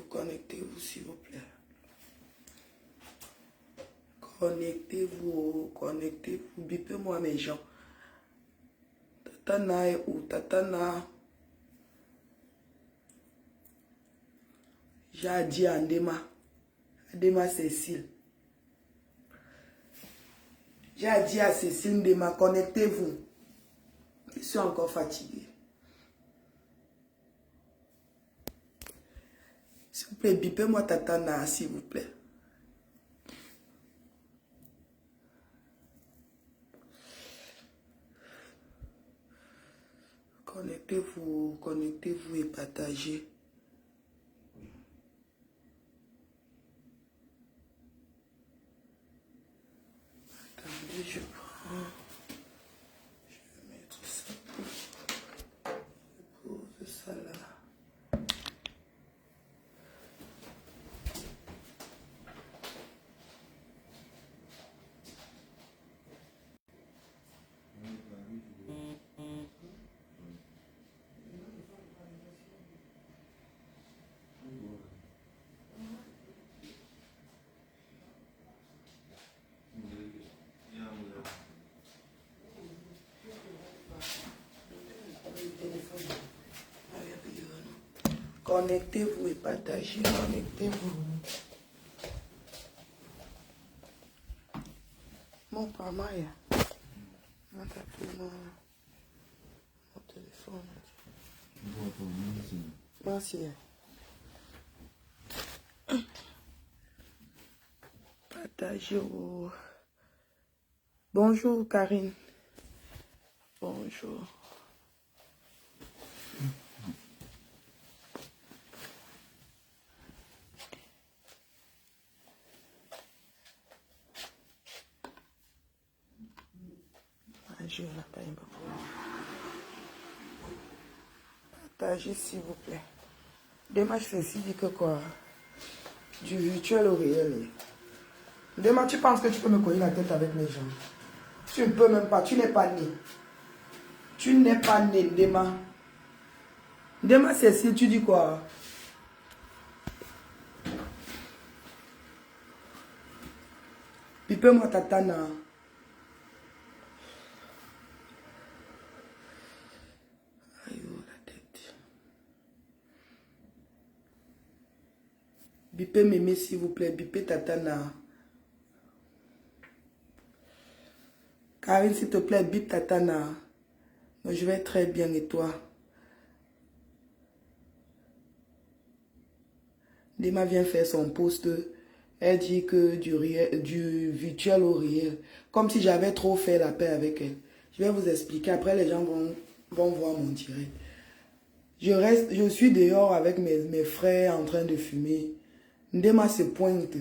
Connectez-vous, s'il vous plaît. Connectez-vous, connectez-vous. Bipez-moi mes gens. Tatana est où? Tatana. J'ai dit à Ndema. Ndema Cécile. J'ai dit à Cécile Ndema, connectez-vous. Je suis encore fatiguée. S'il vous plaît, bipez-moi Tatana, s'il vous plaît. Connectez-vous, connectez-vous et partagez. Attendez, je prends. Je vais mettre ça. Je pose ça là. Connectez-vous et partagez. Connectez-vous. Mon parma, mon téléphone. Merci. Partagez. Bonjour Karine. Bonjour. Je la paye pas. Partagez s'il vous plaît. Demain je fais si dit que quoi? Du virtuel au réel. Demain tu penses que tu peux me coller la tête avec mes jambes? Tu ne peux même pas, tu n'es pas né. Tu n'es pas né, Demain. Demain Cécile, tu dis quoi? Pipe-moi Tatana. Bipez mémé s'il vous plaît, bipez Tatana. Karine s'il te plaît, bip Tatana. Moi, je vais très bien et toi? Dema vient faire son post. Elle dit que du virtuel au réel. Comme si j'avais trop fait la paix avec elle. Je vais vous expliquer. Après, les gens vont voir mon direct. Je suis dehors avec mes frères en train de fumer. Ndema se pointe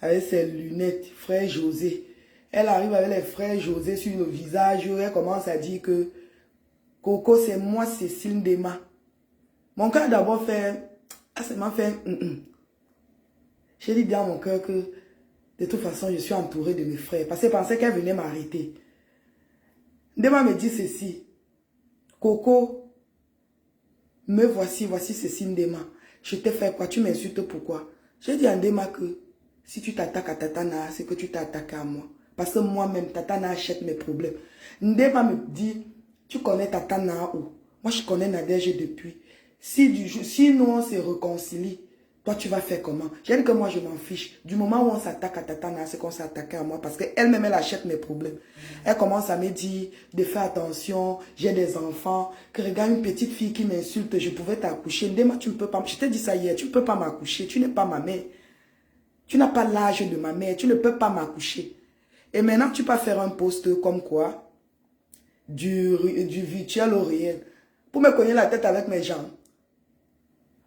avec ses lunettes, frère José. Elle arrive avec les frères José sur le visage. Elle commence à dire que Coco, c'est moi, Cécile Ndema. Mon cœur d'abord fait... Ah, ça m'a fait... J'ai dit dans mon cœur que de toute façon, je suis entourée de mes frères. Parce que je pensais qu'elle venait m'arrêter. Ndema me dit ceci. Coco, me voici Cécile Ndema. Je t'ai fait quoi? Tu m'insultes pourquoi? J'ai dit à Ndema que si tu t'attaques à Tatana, c'est que tu t'es attaqué à moi. Parce que moi-même, Tatana achète mes problèmes. Ndema me dit, tu connais Tatana où? Moi, je connais Nadège depuis. Si nous, on se réconcilie, toi, tu vas faire comment? J'ai dit que moi, je m'en fiche. Du moment où on s'attaque à Tatana, c'est qu'on s'est attaqué à moi. Parce qu'elle-même, elle achète mes problèmes. Elle commence à me dire de faire attention, j'ai des enfants, que regarde une petite fille qui m'insulte, je pouvais t'accoucher. Ndema, tu ne peux pas. Je t'ai dit ça hier, tu ne peux pas m'accoucher, tu n'es pas ma mère. Tu n'as pas l'âge de ma mère, tu ne peux pas m'accoucher. Et maintenant, tu peux faire un post comme quoi? Du virtuel au réel. Pour me cogner la tête avec mes gens.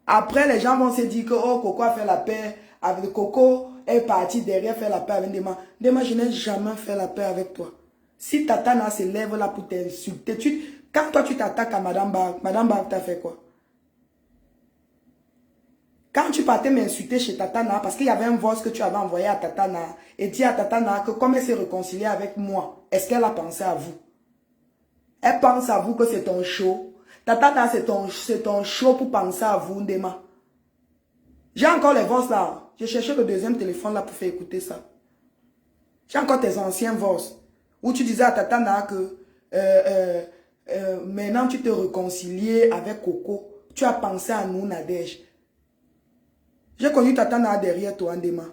Après, les gens vont se dire que oh, Coco a fait la paix avec Coco, est parti derrière faire la paix avec Ndema. Ndema, je n'ai jamais fait la paix avec toi. Si Tatana se lève là pour t'insulter, quand toi tu t'attaques à Madame Bark t'a fait quoi? Quand tu partais m'insulter chez Tatana, parce qu'il y avait un voice que tu avais envoyé à Tatana, et dit à Tatana que comme elle s'est réconciliée avec moi, est-ce qu'elle a pensé à vous? Elle pense à vous que c'est ton show. Tatana, c'est ton show pour penser à vous, Ndema. J'ai encore les voix là. J'ai cherché le deuxième téléphone là pour faire écouter ça. J'ai encore tes anciens voix. Où tu disais à Tatana que maintenant tu te réconcilies avec Coco. Tu as pensé à nous, Nadège. J'ai connu Tatana derrière toi, Ndema.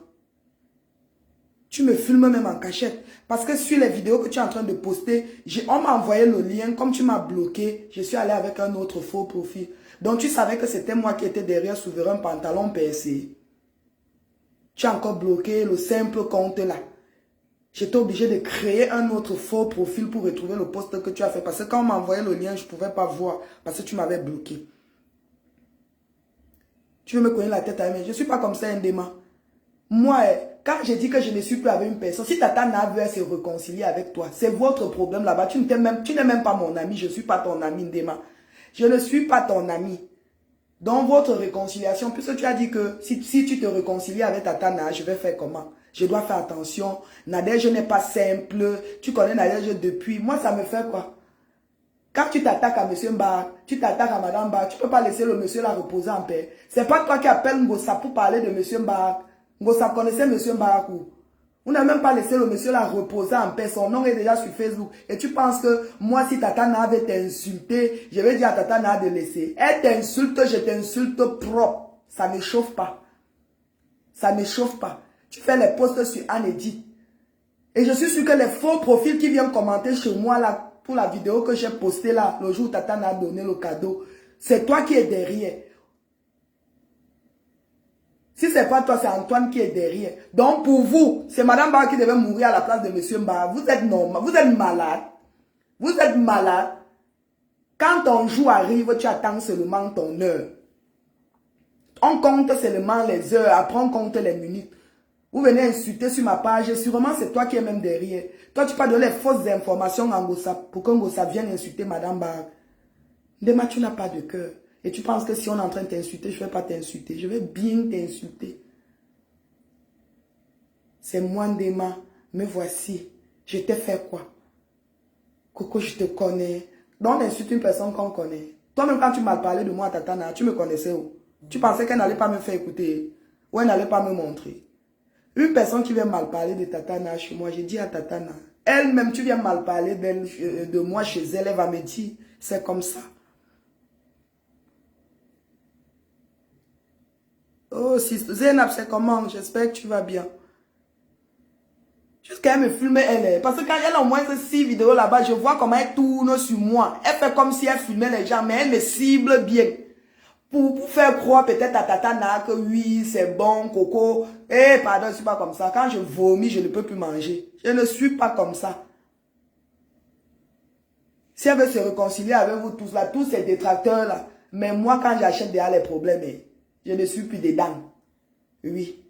Tu me filmes même en cachette. Parce que sur les vidéos que tu es en train de poster, on m'a envoyé le lien. Comme tu m'as bloqué, je suis allé avec un autre faux profil. Donc tu savais que c'était moi qui étais derrière Souverain Pantalon PSC. Tu as encore bloqué le simple compte là. J'étais obligé de créer un autre faux profil pour retrouver le post que tu as fait. Parce que quand on m'a envoyé le lien, je ne pouvais pas voir. Parce que tu m'avais bloqué. Tu veux me connaître la tête à main. Je ne suis pas comme ça, Ndema. Moi, quand j'ai dit que je ne suis plus avec une personne, si Tata Nana veut se réconcilier avec toi, c'est votre problème là-bas. Tu n'es même pas mon ami. Je ne suis pas ton ami, Ndema. Je ne suis pas ton ami. Dans votre réconciliation, puisque tu as dit que si tu te réconcilies avec Tata Nana, je vais faire comment? Je dois faire attention. Nadège n'est pas simple. Tu connais Nadège depuis. Moi, ça me fait quoi? Quand tu t'attaques à M. Mbar, tu t'attaques à Madame Mbar, tu ne peux pas laisser le monsieur la reposer en paix. C'est pas toi qui appelles Ngossa pour parler de M. Mbar. Ngossa connaissait M. Mbarakou. Vous n'avez même pas laissé le monsieur la reposer en paix. Son nom est déjà sur Facebook. Et tu penses que moi, si Tata Nana avait t'insulté, je vais dire à Tata Nana de laisser. Elle t'insulte, je t'insulte propre. Ça ne chauffe pas. Ça ne chauffe pas. Tu fais les posts sur Anne Edith. Et je suis sûr que les faux profils qui viennent commenter chez moi là, pour la vidéo que j'ai postée là, le jour où Tata Nana a donné le cadeau, c'est toi qui es derrière. Si c'est pas toi, c'est Antoine qui est derrière. Donc pour vous, c'est Madame Bar qui devait mourir à la place de Monsieur Mbar. Vous êtes normal, vous êtes malade. Vous êtes malade. Quand ton jour arrive, tu attends seulement ton heure. On compte seulement les heures, après on compte les minutes. Vous venez insulter sur ma page, sûrement c'est toi qui es même derrière. Toi, tu pas donné les fausses informations à Ngossa pour que Ngossa vienne insulter Madame Bar. Ndema, tu n'as pas de cœur. Et tu penses que si on est en train de t'insulter, je ne vais pas t'insulter. Je vais bien t'insulter. C'est moi, Ndema. Me voici. Je t'ai fait quoi? Coco, je te connais. Donc, on insulte une personne qu'on connaît. Toi-même, quand tu m'as parlé de moi à Tatana, tu me connaissais où? Tu pensais qu'elle n'allait pas me faire écouter? Ou elle n'allait pas me montrer? Une personne qui vient mal parler de Tatana chez moi, j'ai dit à Tatana, elle-même, tu viens mal parler de moi chez elle, elle va me dire, c'est comme ça. Oh, si Zainab, c'est comment? J'espère que tu vas bien. Jusqu'à elle me filmer, elle. Parce que quand elle a au moins 6 vidéos là-bas, je vois comment elle tourne sur moi. Elle fait comme si elle filmait les gens, mais elle me cible bien. Pour faire croire peut-être à Tata Nana que oui, c'est bon, Coco. Eh, pardon, je ne suis pas comme ça. Quand je vomis, je ne peux plus manger. Je ne suis pas comme ça. Si elle veut se réconcilier avec vous tous là, tous ces détracteurs là, mais moi quand j'achète derrière les problèmes, je ne suis plus dedans. Oui.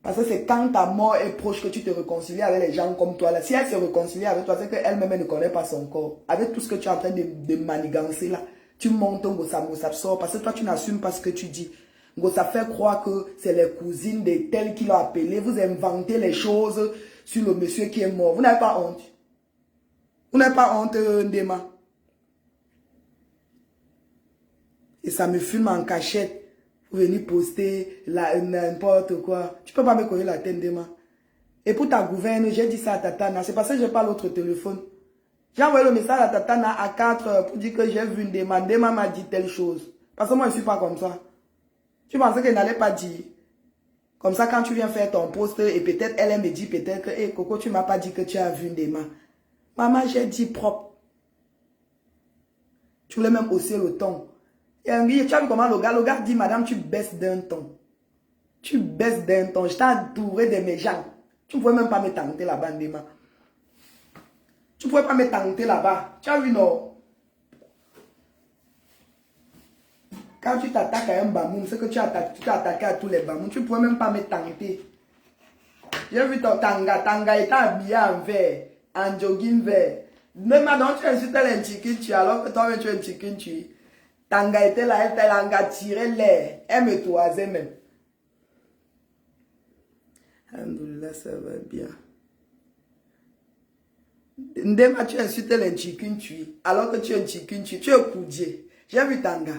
Parce que c'est quand ta mort est proche que tu te réconcilies avec les gens comme toi là. Si elle se réconcilie avec toi, c'est qu'elle-même ne connaît pas son corps. Avec tout ce que tu es en train de manigancer là, tu montes un Ngossa sort parce que toi tu n'assumes pas ce que tu dis. Ngossa fait croire que c'est les cousines de tels qui l'ont appelé. Vous inventez les choses sur le monsieur qui est mort. Vous n'avez pas honte. Vous n'avez pas honte, Ndema. Et ça me filme en cachette. Vous venez poster n'importe quoi. Tu peux pas me connaître la tête, Ndema. Et pour ta gouverne, j'ai dit ça à Tatana. C'est parce que je parle autre téléphone. J'ai envoyé le message à Tatana à 4 heures pour dire que j'ai vu une demande. Ndema m'a dit telle chose. Parce que moi, je ne suis pas comme ça. Tu pensais qu'elle n'allait pas dire. Comme ça, quand tu viens faire ton post, et peut-être elle me dit peut-être que, hey, Coco, tu ne m'as pas dit que tu as vu une demande. Maman, j'ai dit propre. Tu voulais même hausser le ton. Tu as vu comment le gars dit, madame, tu baisses d'un ton. Tu baisses d'un ton. Je t'ai entouré de mes gens. Tu ne pouvais même pas me tenter là-bas, Ndema. Tu ne pouvais pas me tenter là-bas. Tu as vu, non? Quand tu t'attaques à un bamoun, c'est que tu as attaqué à tous les bamouns. Tu ne pouvais même pas me tenter. J'ai vu ton tanga étant habillé en vert, en jogging vert. Même maintenant, tu insultais les chicken, alors que toi-même tu es un chicken, Tanga était là, elle a tiré l'air. Elle me toisait même. Alhamdoulilah, ça va bien. Ndema, tu insultes les chicken, alors que tu es un chicken, tu es Koudier. J'ai vu Tanga.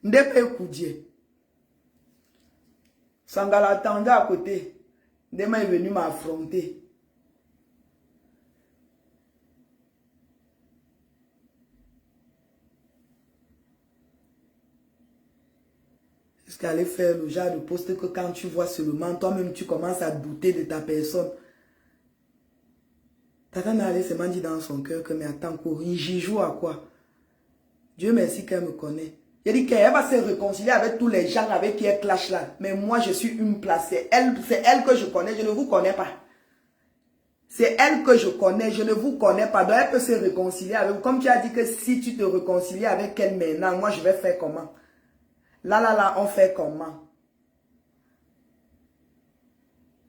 Ndema est Koudier. Sangala attendait à côté. Demain est venu m'affronter. Est-ce qu'elle allait faire le genre de poste que quand tu vois seulement, toi-même tu commences à douter de ta personne. Tata Nalé seulement dit dans son cœur que mais attends, Corinne, j'y joue à quoi? Dieu merci qu'elle me connaît. Il dit qu'elle va se réconcilier avec tous les gens avec qui elle clash là. Mais moi, je suis une place. C'est elle que je connais. Je ne vous connais pas. C'est elle que je connais. Je ne vous connais pas. Donc, elle peut se réconcilier avec vous. Comme tu as dit que si tu te réconcilies avec elle maintenant, moi, je vais faire comment? Là, on fait comment?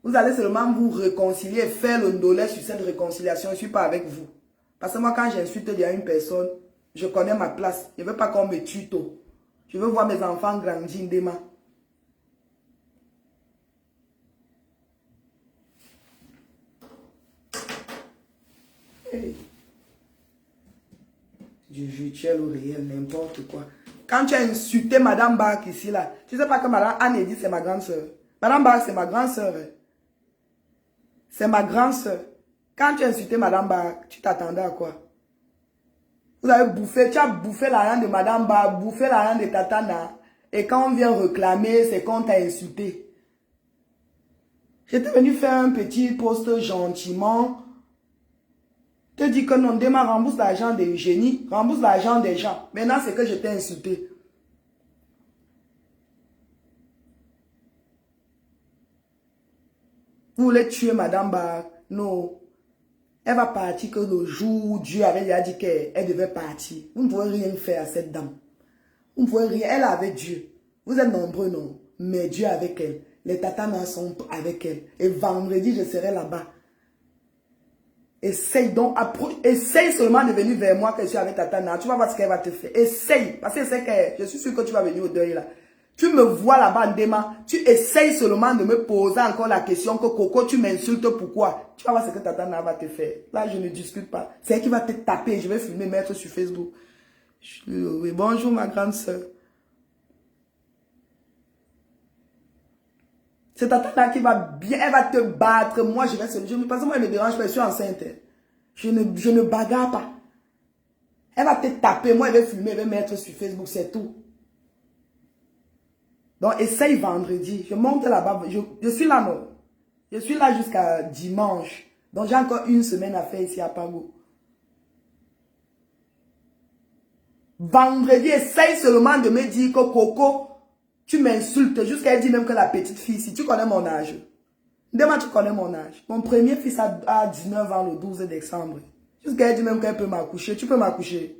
Vous allez seulement vous réconcilier et faire le ndolé sur cette réconciliation. Je ne suis pas avec vous. Parce que moi, quand j'insulte une personne, je connais ma place. Je ne veux pas qu'on me tue tôt. Je veux voir mes enfants grandir demain. Hey. Du virtuel au réel, n'importe quoi. Quand tu as insulté Madame Bark ici, là, tu ne sais pas que Madame Anne dit c'est ma grande soeur. Madame Bark, c'est ma grande soeur. C'est ma grande soeur. Quand tu as insulté Madame Bark, tu t'attendais à quoi? Vous avez bouffé, tu as bouffé l'argent de Madame Bark, bouffé l'argent de Tatana. Et quand on vient réclamer, c'est qu'on t'a insulté. J'étais venu faire un petit post gentiment. Te dis que non, demain rembourse l'argent de Eugénie, rembourse l'argent des gens. Maintenant, c'est que je t'ai insulté. Vous voulez tuer Madame Bark? Non. Elle va partir que le jour où Dieu avait dit qu'elle devait partir. Vous ne pouvez rien faire à cette dame. Vous ne pouvez rien. Elle est avec Dieu. Vous êtes nombreux, non? Mais Dieu est avec elle. Les tatanas sont avec elle. Et vendredi, je serai là-bas. Essaye donc, essaye seulement de venir vers moi que je suis avec Tatana. Tu vas voir ce qu'elle va te faire. Essaye. Parce que c'est que je suis sûr que tu vas venir au deuil là. Tu me vois là-bas en démat. Tu essayes seulement de me poser encore la question que Coco, tu m'insultes pourquoi? Tu vas voir ce que Tatana va te faire. Là, je ne discute pas. C'est elle qui va te taper. Je vais filmer, mettre sur Facebook. Oui, bonjour ma grande soeur. C'est Tatana qui va bien, elle va te battre. Moi, je vais parce que moi, elle me dérange pas, je suis enceinte. Je ne bagarre pas. Elle va te taper, moi, elle va filmer, elle va mettre sur Facebook, c'est tout. Donc, essaye vendredi. Je monte là-bas. Je suis là, non. Je suis là jusqu'à dimanche. Donc, j'ai encore une semaine à faire ici à Pago. Vendredi, essaye seulement de me dire que Coco, tu m'insultes. Jusqu'à elle dit même que la petite fille, si tu connais mon âge. Demain, tu connais mon âge. Mon premier fils a 19 ans le 12 décembre. Jusqu'à elle dit même qu'elle peut m'accoucher. Tu peux m'accoucher.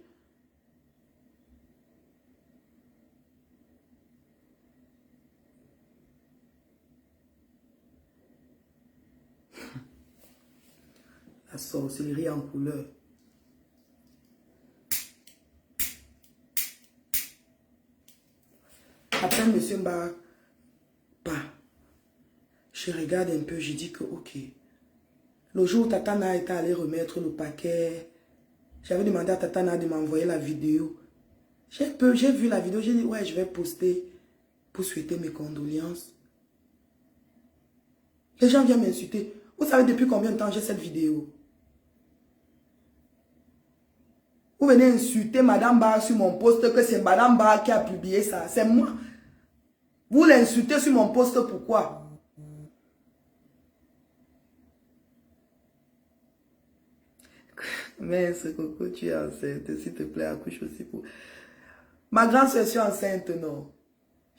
La sorcellerie en couleur. Après, monsieur Mba, je regarde un peu, je dis que ok. Le jour où Tatana est allé remettre le paquet, j'avais demandé à Tatana de m'envoyer la vidéo. J'ai vu la vidéo, j'ai dit ouais, je vais poster pour souhaiter mes condoléances. Les gens viennent m'insulter. Vous savez depuis combien de temps j'ai cette vidéo? Vous venez insulter Madame Bar sur mon post que c'est Madame Bar qui a publié ça. C'est moi. Vous l'insultez sur mon post, pourquoi? Mais ce Coco, tu es enceinte. S'il te plaît, accouche aussi pour... Ma grande soeur, je suis enceinte, non.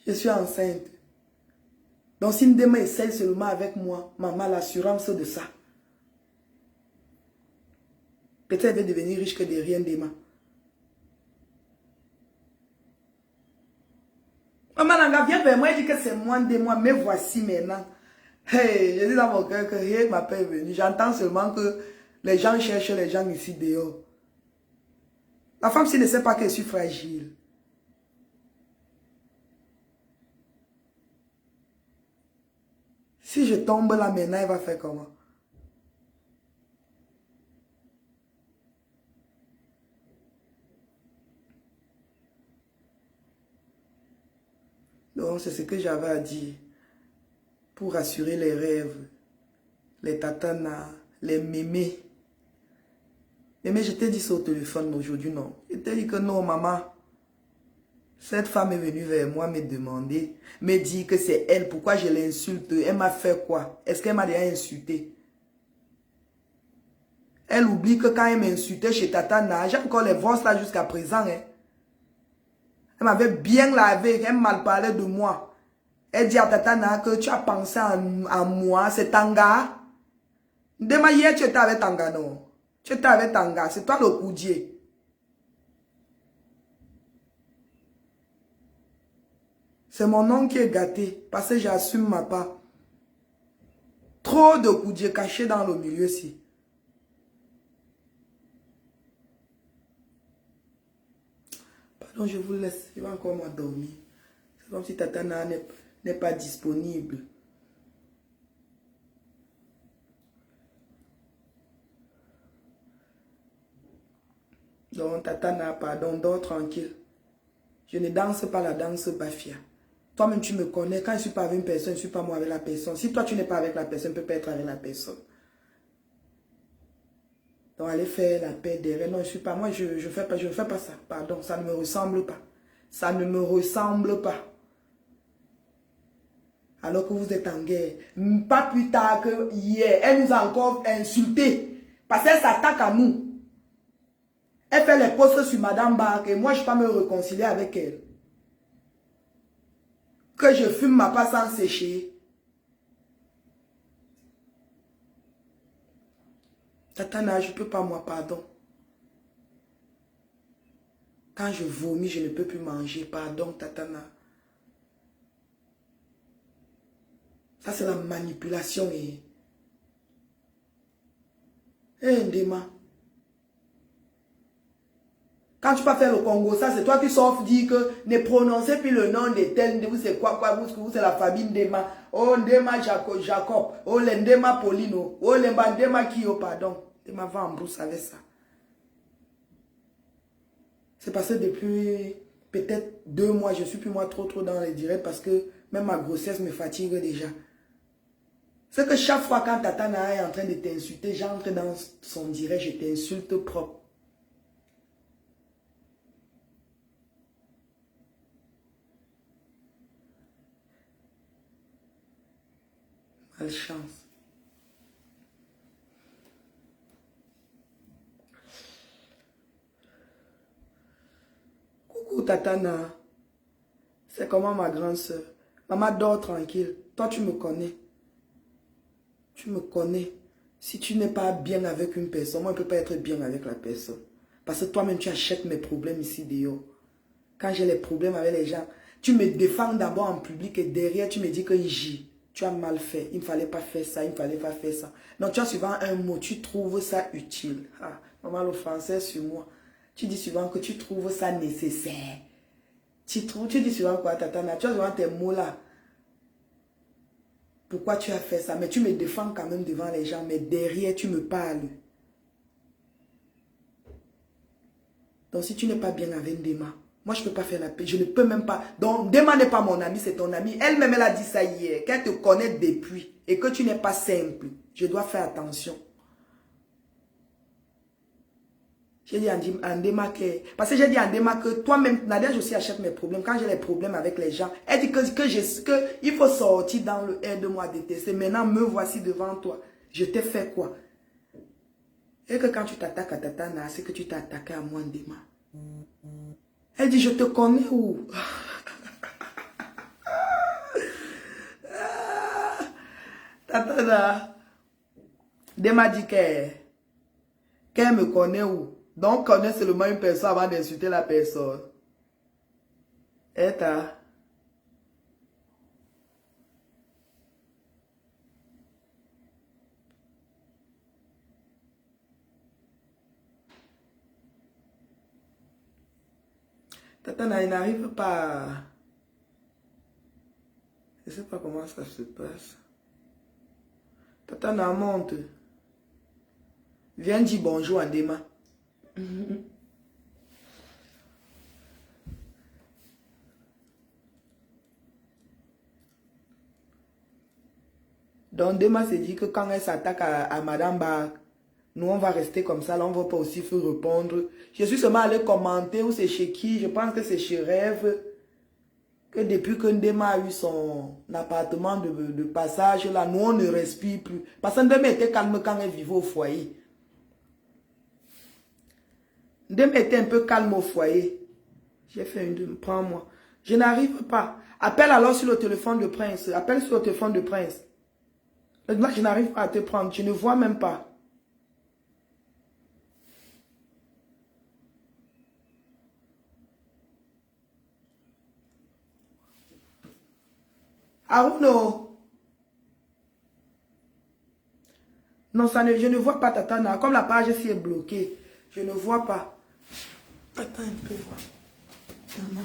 Je suis enceinte. Donc, si demain essaye seulement avec moi, maman, l'assurance de ça. Peut-être elle va devenir riche que de rien demain. Maman Nanga, viens vers moi, elle dit que c'est moi de moi, mais voici maintenant. Hey, je dis dans mon cœur que rien ne m'appelle venu. J'entends seulement que les gens cherchent les gens ici dehors. La femme, s'il ne sait pas que je suis fragile. Si je tombe là maintenant, elle va faire comment? Donc, c'est ce que j'avais à dire. pour assurer les rêves, les tatanas, les mémés. Mais je t'ai dit ça au téléphone aujourd'hui, non. Je t'ai dit que non, maman. Cette femme est venue vers moi me demander, me dire que c'est elle, pourquoi je l'insulte. Elle m'a fait quoi? Est-ce qu'elle m'a déjà insulté? Elle oublie que quand elle m'insultait chez Tatana, j'ai encore les voix là jusqu'à présent. Hein. Elle m'avait bien lavé, elle m'a parlé de moi. Elle dit à Tatana que tu as pensé à moi, c'est Tanga. Demain hier, tu étais avec Tanga, non? Tu étais avec Tanga, c'est toi le coudier. C'est mon nom qui est gâté, parce que j'assume ma part. Trop de coudiers cachés dans le milieu-ci. Pardon, je vous laisse, je vais encore m'endormir. C'est comme si Tatana n'est pas disponible. Donc, Tatana, pardon, dors tranquille. Je ne danse pas la danse Bafia. Toi-même, tu me connais. Quand je ne suis pas avec une personne, je ne suis pas moi avec la personne. Si toi, tu n'es pas avec la personne, tu ne peux pas être avec la personne. Donc, aller faire la paix derrière. Non, je ne suis pas. Moi, je ne fais pas ça. Pardon, ça ne me ressemble pas. Ça ne me ressemble pas. Alors que vous êtes en guerre. Pas plus tard que hier, elle nous a encore insultés. Parce qu'elle s'attaque à nous. Elle fait les posts sur Madame Bark et moi, je ne peux pas me réconcilier avec elle. Que je fume ma part sans sécher. Tatana, je ne peux pas, moi, pardon. Quand je vomis, je ne peux plus manger. Pardon, Tatana. Ça, c'est la manipulation. Ndema. Quand tu vas faire le Congo, ça, c'est toi qui sors dire que ne prononcez plus le nom de tel, vous c'est quoi, vous c'est la famille Ndema. Oh, Ndema Jacob. Oh, le Ndema Paulino. Oh, le Ndema Kio, pardon. Ndema va en brousse avec ça. C'est passé depuis peut-être 2 mois, je suis plus moi trop dans les directs parce que même ma grossesse me fatigue déjà. C'est que chaque fois quand Tatana est en train de t'insulter, j'entre dans son direct, je t'insulte propre. Malchance. Coucou Tatana. C'est comment ma grande soeur? Maman dort tranquille. Toi tu me connais. Tu me connais. Si tu n'es pas bien avec une personne, moi je ne peux pas être bien avec la personne. Parce que toi-même tu achètes mes problèmes ici dehors. Quand j'ai les problèmes avec les gens, tu me défends d'abord en public et derrière tu me dis que tu as mal fait. Il ne fallait pas faire ça, il ne fallait pas faire ça. Donc tu as souvent un mot, tu trouves ça utile. Ah, maman le français sur moi. Tu dis souvent que tu trouves ça nécessaire. Tu dis souvent quoi, Tatana? Tu as souvent tes mots là. Pourquoi tu as fait ça? Mais tu me défends quand même devant les gens, mais derrière tu me parles. Donc si tu n'es pas bien avec Ndema, moi je ne peux pas faire la paix, je ne peux même pas. Donc Ndema n'est pas mon ami, c'est ton ami. Elle-même elle a dit ça hier, qu'elle te connaît depuis et que tu n'es pas simple. Je dois faire attention. J'ai dit à Ndema que... Parce que j'ai dit à Ndema que toi-même, Nadia, je aussi achète mes problèmes. Quand j'ai les problèmes avec les gens, elle dit que il faut sortir dans le aide-moi à détester. Maintenant, me voici devant toi. Je t'ai fait quoi? Et que quand tu t'attaques à Tatana, c'est que tu t'es attaqué à moi, Ndema. Elle dit, je te connais où? Tatana. Ndema dit qu'elle me connaît où? Donc, connaît seulement une personne avant d'insulter la personne. Et Tatana, il n'arrive pas. Je ne sais pas comment ça se passe. Tatana, monte. Viens dire bonjour à Ndema. Donc, Dema s'est dit que quand elle s'attaque à Madame Bach, nous, on va rester comme ça. Là, on ne va pas aussi faire répondre. Je suis seulement allé commenter où c'est chez qui. Je pense que c'est chez Rêve. Que depuis que Ndema a eu son appartement de passage, là, nous, on ne respire plus. Parce que Ndema était calme quand elle vivait au foyer. Ndema était un peu calme au foyer. J'ai fait une... Prends-moi. Je n'arrive pas. Appelle alors sur le téléphone de Prince. Appelle sur le téléphone de Prince. Là, je n'arrive pas à te prendre. Je ne vois même pas. Aruno. Non, je ne vois pas Tatana. Comme la page ici est bloquée, je ne vois pas. Attends un peu. Tana.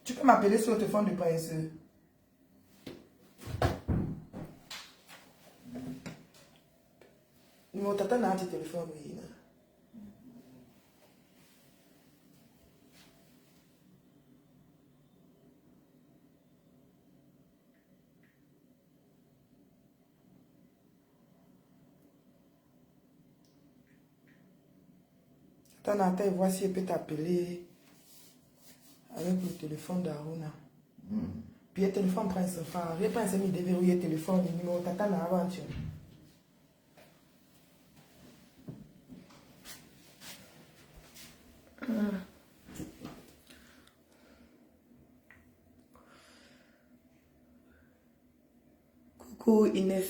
Tu peux m'appeler sur le téléphone du prince. Numéro Tatana, tu téléphone, oui. Tatana, voici, elle peut t'appeler avec le téléphone d'Aruna. Puis le téléphone prince phare. Le prince mis déverrouiller le téléphone, le numéro Tatana aventure. Coucou Inès.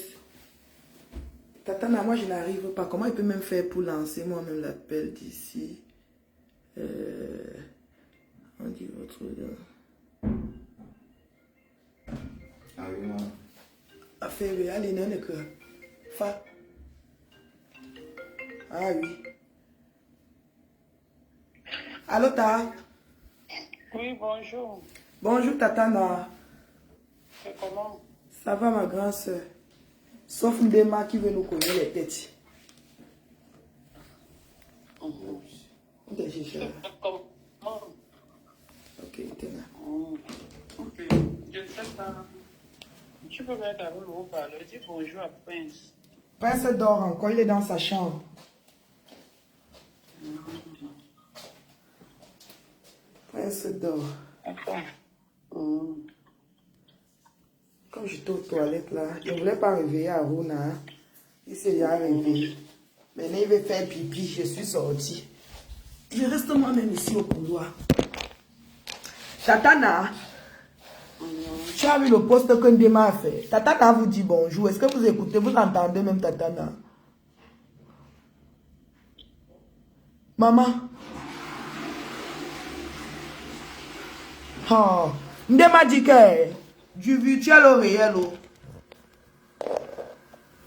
Tatana, moi je n'arrive pas. Comment il peut même faire pour lancer moi-même l'appel d'ici? On dit votre... Ah oui, non. Affaire, oui, allez, non, que... Fa. Ah oui. Allô, Ta? Oui, bonjour. Bonjour, Tatana. C'est comment? Ça va, ma grande soeur? Sauf Ndema qui veut nous cogner les têtes. Ok, j'ai cher. Comment? Ok, t'es là. Ok, je ne sais pas. Tu peux mettre avec le haut-parleur, dis bonjour à Prince. Prince dort encore, il est dans sa chambre. Prince dort. Attends. Comme j'étais aux toilettes là, je ne voulais pas réveiller Aruna. Hein. Il s'est déjà réveillé. Maintenant il veut faire pipi, je suis sortie. Je reste moi-même ici au couloir. Tatana, tu as vu le poste que Ndema a fait. Tatana vous dit bonjour. Est-ce que vous écoutez, vous entendez même Tatana? Maman. Oh. Ndema dit que du virtuel au réel.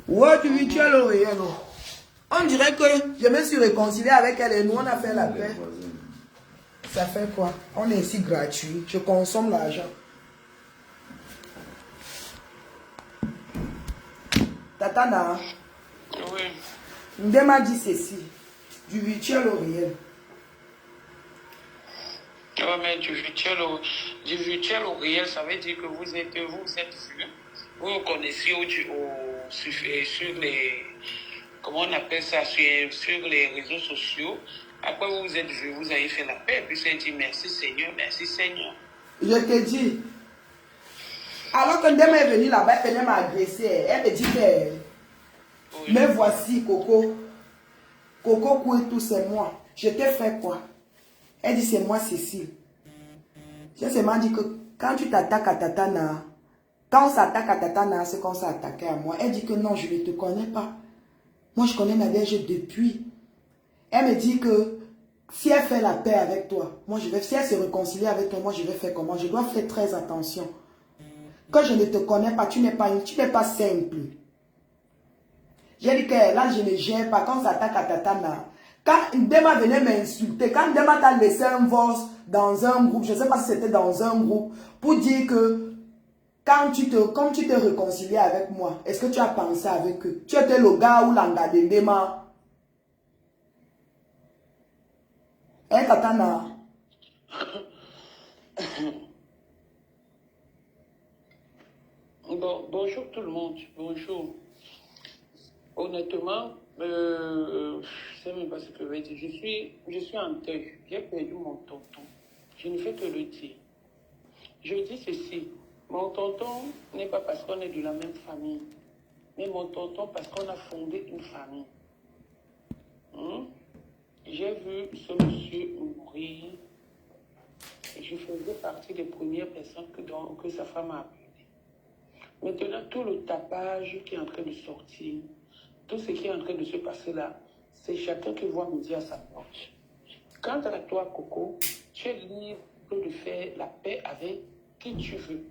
Ouais, du virtuel au réel. On dirait que je me suis réconcilié avec elle et nous on a fait la paix. Ça fait quoi? On est ici gratuit. Je consomme l'argent. Tatana. Oui. Ndema dit ceci. Du virtuel au réel. Oui, mais du virtuel au réel, ça veut dire que vous êtes vu. Vous vous connaissez sur les... Comment on appelle ça? Sur les réseaux sociaux. Après, vous vous êtes vu, vous avez fait la paix. Puis, vous avez dit merci Seigneur, merci Seigneur. Je te dis. Alors que Ndema est venue là-bas, elle venait m'agresser. Elle me dit que... Oui. Mais voici Coco. Coco Kouetou, c'est moi. Je t'ai fait quoi? Elle dit c'est moi Cécile. J'ai seulement dit que quand tu t'attaques à Tatana, quand on s'attaque à Tatana, c'est qu'on s'est attaqué à moi. Elle dit que non, je ne te connais pas. Moi, je connais Nadège depuis. Elle me dit que si elle fait la paix avec toi, moi je vais, si elle se réconcilie avec toi, moi je vais faire comment? Je dois faire très attention. Que je ne te connais pas, tu n'es pas simple. J'ai dit que là, je ne gère pas. Quand on s'attaque à Tatana, quand Ndema venait m'insulter, quand Ndema t'a laissé un voice dans un groupe, je ne sais pas si c'était dans un groupe, pour dire que quand tu t'es réconcilié avec moi, est-ce que tu as pensé avec eux? Tu étais le gars ou l'anga de Ndema. Hein, Tatana? Bon, bonjour tout le monde. Bonjour. Honnêtement, je ne sais même pas ce que je vais dire. Je suis en deuil. J'ai perdu mon tonton. Je ne fais que le dire. Je dis ceci. Mon tonton n'est pas parce qu'on est de la même famille, mais mon tonton parce qu'on a fondé une famille. J'ai vu ce monsieur mourir et je faisais partie des premières personnes que sa femme a appelées. Maintenant, tout le tapage qui est en train de sortir, tout ce qui est en train de se passer là, c'est chacun qui voit midi à sa porte. Quant à toi, Coco, tu es libre de faire la paix avec qui tu veux.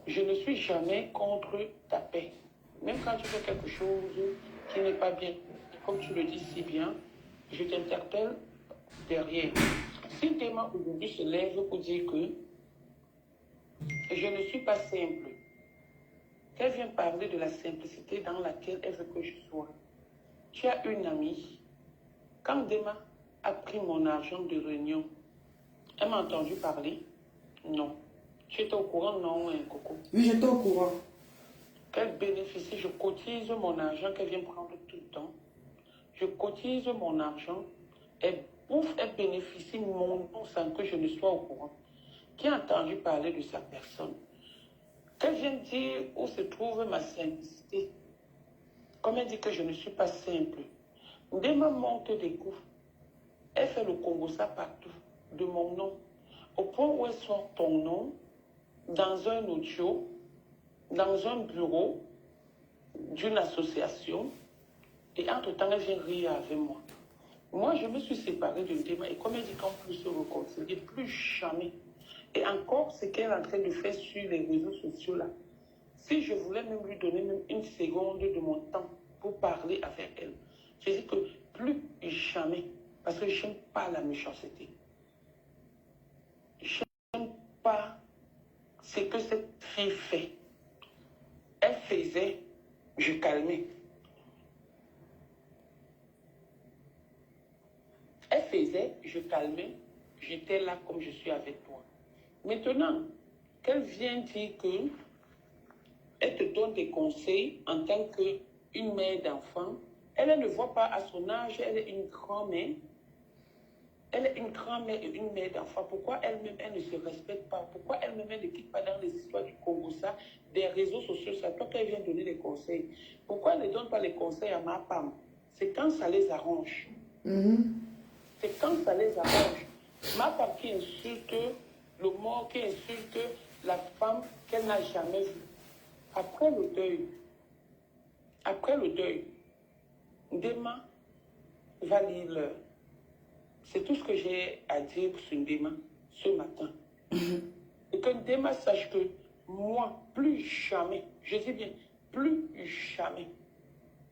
Je ne suis jamais contre ta paix. Même quand tu fais quelque chose qui n'est pas bien, comme tu le dis si bien, je t'interpelle derrière. Si Théma aujourd'hui se lève pour dire que je ne suis pas simple, qu'elle vient parler de la simplicité dans laquelle elle veut que je sois. Tu as une amie. Quand Théma a pris mon argent de réunion, elle m'a entendu parler? Non. Tu étais au courant? Non, hein, Coco. Oui, j'étais au courant. Qu'elle bénéficie, je cotise mon argent qu'elle vient prendre tout le temps. Je cotise mon argent. Elle bouffe, elle bénéficie mon nom sans que je ne sois au courant. Qui a entendu parler de sa personne? Qu'elle vienne dire où se trouve ma simplicité. Comme elle dit que je ne suis pas simple. Dès ma monte des coups, elle fait le Congossa partout, de mon nom. Au point où elle sort ton nom, dans un audio, dans un bureau d'une association, et entre-temps, elle vient rire avec moi. Moi, je me suis séparée de Ndema, et comme elle dit qu'on peut se reconcilier, plus jamais. Et encore, ce qu'elle est en train de faire sur les réseaux sociaux là, si je voulais même lui donner même une seconde de mon temps pour parler avec elle, je dis que plus jamais, parce que je n'aime pas la méchanceté. Je n'aime pas ce que cette fille fait. Elle faisait, je calmais. Elle faisait, je calmais, j'étais là comme je suis avec toi. Maintenant, qu'elle vient dire que elle te donne des conseils en tant qu'une mère d'enfant, elle ne voit pas à son âge, elle est une grand-mère. Elle est une grand-mère et une mère d'enfant. Pourquoi elle-même, elle ne se respecte pas? Pourquoi elle-même, elle ne quitte pas dans les histoires du Congo, ça, des réseaux sociaux, ça, toi qu'elle vient donner des conseils? Pourquoi elle ne donne pas les conseils à ma femme? C'est quand ça les arrange. C'est quand ça les arrange. Ma femme qui insulte le mort, qui insulte la femme qu'elle n'a jamais vue. Après le deuil, Ndema va lire. C'est tout ce que j'ai à dire sur Ndema ce matin. Et que Ndema sache que moi, plus jamais, je dis bien, plus jamais,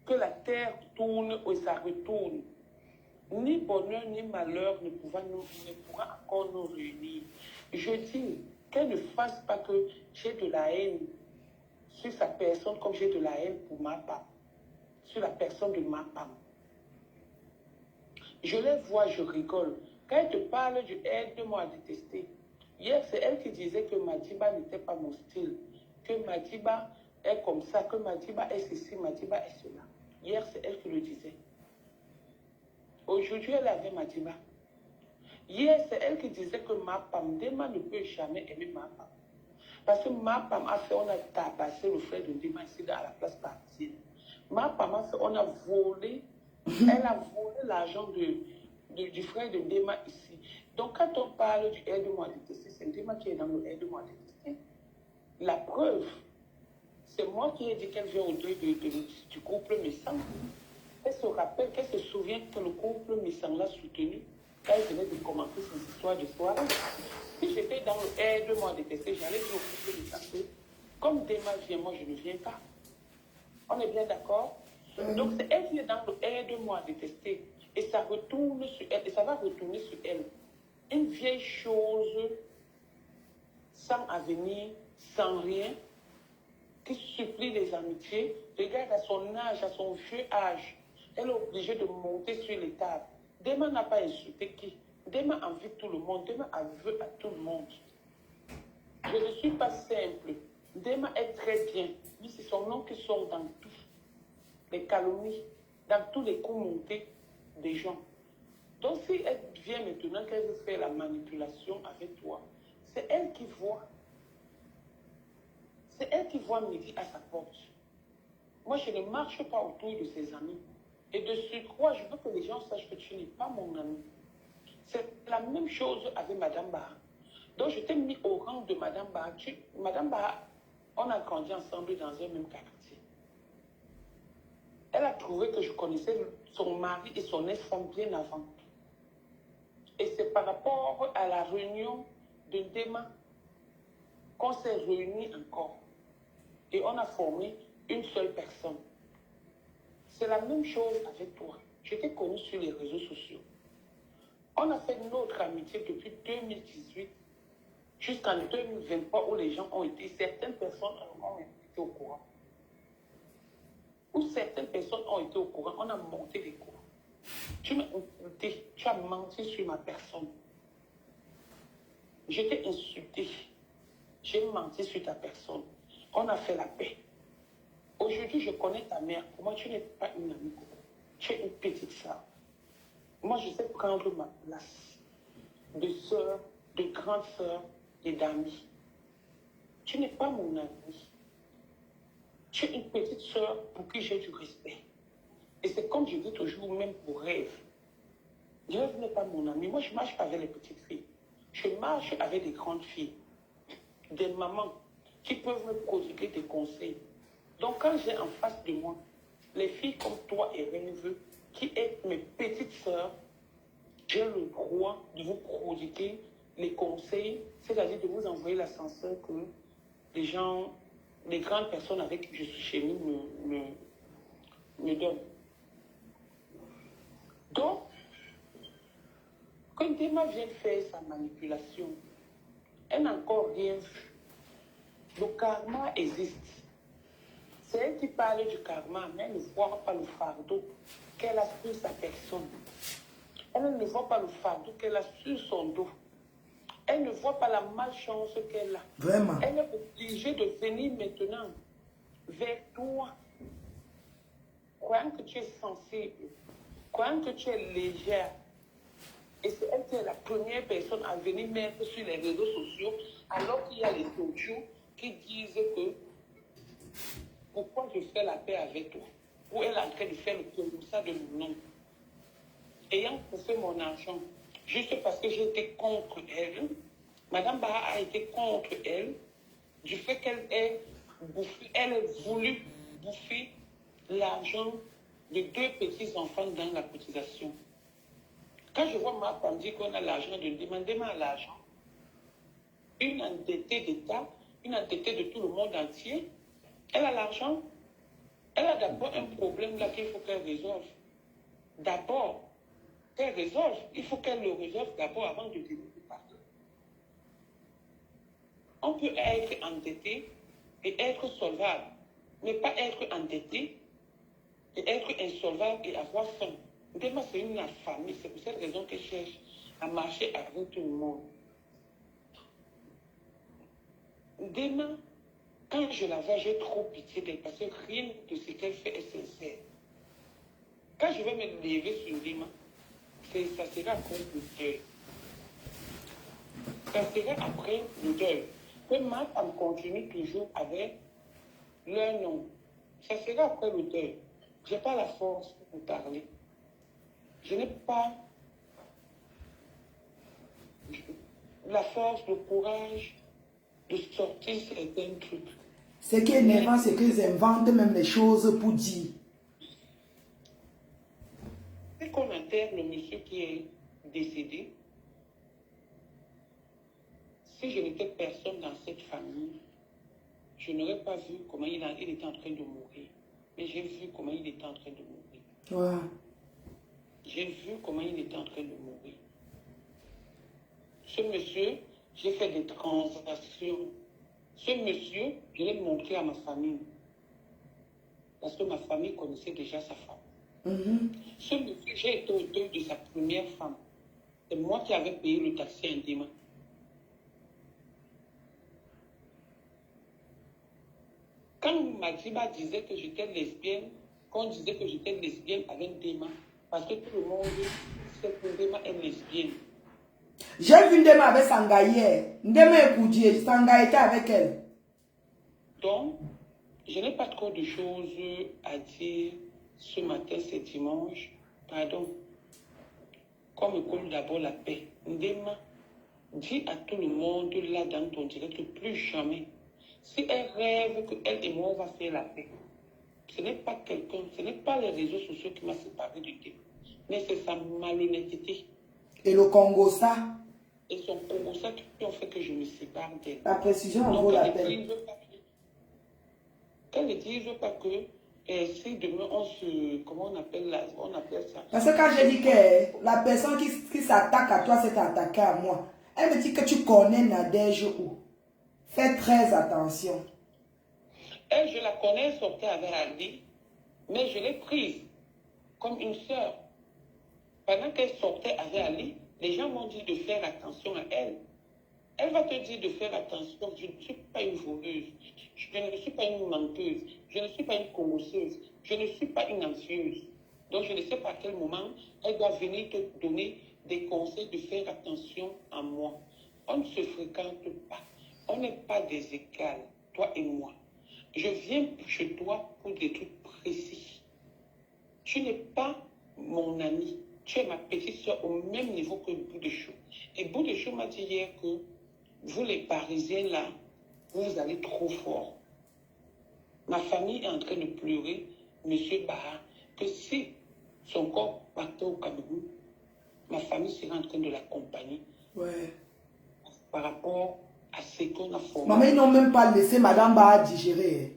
que la terre tourne et ça retourne. Ni bonheur ni malheur ne pourra encore nous réunir. Je dis qu'elle ne fasse pas que j'ai de la haine sur sa personne comme j'ai de la haine pour ma femme, sur la personne de ma femme. Je les vois, je rigole. Quand elle te parle du aide-moi à détester, hier c'est elle qui disait que Madiba n'était pas mon style, que Madiba est comme ça, que Madiba est ceci, Madiba est cela. Hier c'est elle qui le disait. Aujourd'hui elle avait Madiba. Hier c'est elle qui disait que ma femme, Ndema ne peut jamais aimer ma femme. Parce que ma femme a fait, on a tabassé le frère de Ndema ici à la place partie. Ma femme a fait, on a volé, elle a volé l'argent du frère de Ndema ici. Donc quand on parle du aide-moi à détester, c'est Ndema qui est dans le aide-moi à détester. La preuve, c'est moi qui ai dit qu'elle vient au deuil du couple Messang. Elle se rappelle, qu'elle se souvient que le couple Messang l'a soutenu quand elle venait de commencer ses histoires de soirée. Si j'étais dans le aide-moi à détester, j'allais dire au couple Messang, comme Ndema vient, moi je ne viens pas. On est bien d'accord? Donc c'est elle qui est dans le aide-moi à détester. Et ça retourne sur elle, et ça va retourner sur elle. Une vieille chose, sans avenir, sans rien, qui supplie les amitiés. Regarde à son âge, à son vieux âge, elle est obligée de monter sur les tables. Ndema n'a pas insulté qui? Demain envie tout le monde, demain veut à tout le monde. Je ne suis pas simple. Demain est très bien. Mais c'est son nom qui sort dans toutes les calomnies, dans tous les coups montés des gens. Donc si elle vient maintenant qu'elle veut faire la manipulation avec toi, c'est elle qui voit. C'est elle qui voit midi à sa porte. Moi, je ne marche pas autour de ses amis. Et de surcroît, je veux que les gens sachent que tu n'es pas mon ami. C'est la même chose avec Madame Baha. Donc, je t'ai mis au rang de Madame Baha. Madame Baha, on a grandi ensemble dans un même quartier. Elle a trouvé que je connaissais son mari et son ex-femme bien avant. Et c'est par rapport à la réunion de Dema qu'on s'est réunis encore. Et on a formé une seule personne. C'est la même chose avec toi. Je t'ai connu sur les réseaux sociaux. On a fait notre amitié depuis 2018 jusqu'en 2023 où les gens ont été, certaines personnes ont été au courant. Où certaines personnes ont été au courant, on a monté les cours. Tu m'as insulté, tu as menti sur ma personne. Je t'ai insulté, j'ai menti sur ta personne. On a fait la paix. Aujourd'hui, je connais ta mère. Pour moi, tu n'es pas une amie. Tu es une petite sœur. Moi, je sais prendre ma place de sœur, de grande sœur et d'amie. Tu n'es pas mon amie. Tu es une petite sœur pour qui j'ai du respect. Et c'est comme je dis toujours, même pour Rêve. Rêve n'est pas mon ami. Moi, je marche pas avec les petites filles. Je marche avec des grandes filles, des mamans qui peuvent me prodiguer des conseils. Donc, quand j'ai en face de moi les filles comme toi et Rêve, qui êtes mes petites sœurs, j'ai le droit de vous prodiguer les conseils, c'est-à-dire de vous envoyer l'ascenseur que les gens, les grandes personnes avec qui je suis chez nous me donnent. Donc, quand Dema vient faire sa manipulation, elle n'a encore rien vu. Le karma existe. C'est elle qui parle du karma, mais elle ne voit pas le fardeau qu'elle a sur sa personne. Elle ne voit pas le fardeau qu'elle a sur son dos. Elle ne voit pas la malchance qu'elle a. Vraiment. Elle est obligée de venir maintenant vers toi, croyant que tu es sensible, croyant que tu es légère. Et c'est elle qui est la première personne à venir mettre sur les réseaux sociaux, alors qu'il y a les audios qui disent que pourquoi je fais la paix avec toi, où elle est en train de faire le ça de mon nom. Ayant poussé mon argent, juste parce que j'ai été contre elle, Madame Baha a été contre elle, du fait qu'elle ait bouffé, elle a voulu bouffer l'argent de 2 petits-enfants dans la cotisation. Quand je vois ma femme dire qu'on a l'argent, de demander l'argent, une endettée d'État, une endettée de tout le monde entier, elle a l'argent. Elle a d'abord un problème là qu'il faut qu'elle résolve. D'abord, qu'elle résolve, il faut qu'elle le résolve d'abord avant de donner partout. On peut être endetté et être solvable, mais pas être endetté et être insolvable et avoir faim. Demain, c'est une famille, c'est pour cette raison qu'elle cherche à marcher avec tout le monde. Demain, quand je la vois, j'ai trop pitié d'elle parce que rien de ce qu'elle fait est sincère. Quand je vais me lever sur Dema, ça sera après le deuil. Ça sera après le deuil. Que ma femme continue toujours avec leur nom. Ça sera après le deuil. Je n'ai pas la force pour parler. Je n'ai pas la force, le courage de sortir certains trucs. Ce qui est énervant, c'est qu'ils inventent même les choses pour dire. Dès qu'on enterre le monsieur qui est décédé, si je n'étais personne dans cette famille, je n'aurais pas vu comment il était en train de mourir. Mais j'ai vu comment il était en train de mourir. Ouais. J'ai vu comment il était en train de mourir. Ce monsieur, j'ai fait des transactions. Ce monsieur, je l'ai montré à ma famille. Parce que ma famille connaissait déjà sa femme. Ce monsieur, j'ai été au deuil de sa première femme. C'est moi qui avais payé le taxi à Ndema. Quand Madiba disait que j'étais lesbienne, quand on disait que j'étais lesbienne avec Ndema, parce que tout le monde sait que Ndema est lesbienne. J'ai vu Ndema avec Sanga hier. Ndema est Koudie, Sanga était avec elle. Donc, je n'ai pas trop de choses à dire ce matin, c'est dimanche. Pardon. Qu'on me colle d'abord la paix. Ndema, dis à tout le monde là dans ton direct que plus jamais, si elle rêve qu'elle et moi on va faire la paix, ce n'est pas quelqu'un, ce n'est pas les réseaux sociaux qui m'a séparé du thé, mais c'est sa malhonnêteté. Et le Congo, ça. Et son Congo, ça qui ont fait que je me sépare d'elle. La précision en vaut la peine. Qu'elle ne dise pas que si demain on se... Comment on appelle ça? Parce que quand j'ai dit que la personne qui s'attaque à toi s'est attaquée à moi, elle me dit que tu connais Nadège où. Fais très attention. Elle, je la connais, elle sortait avec Ali, mais je l'ai prise comme une sœur. Pendant qu'elle sortait avec Ali, les gens m'ont dit de faire attention à elle. Elle va te dire de faire attention. Je ne suis pas une voleuse. Je ne suis pas une menteuse. Je ne suis pas une congosseuse. Je ne suis pas une anxieuse. Donc, je ne sais pas à quel moment elle doit venir te donner des conseils de faire attention à moi. On ne se fréquente pas. On n'est pas des égales, toi et moi. Je viens chez toi pour des trucs précis. Tu n'es pas mon ami. Tu es ma petite soeur au même niveau que Boudechou. Et Boudechou m'a dit hier que vous, les Parisiens, là, vous allez trop fort. Ma famille est en train de pleurer, Monsieur Baha, que si son corps partait au Cameroun, ma famille serait en train de l'accompagner. Ouais. Par rapport à ce qu'on a formé. Maman, ils n'ont même pas laissé Madame Baha digérer.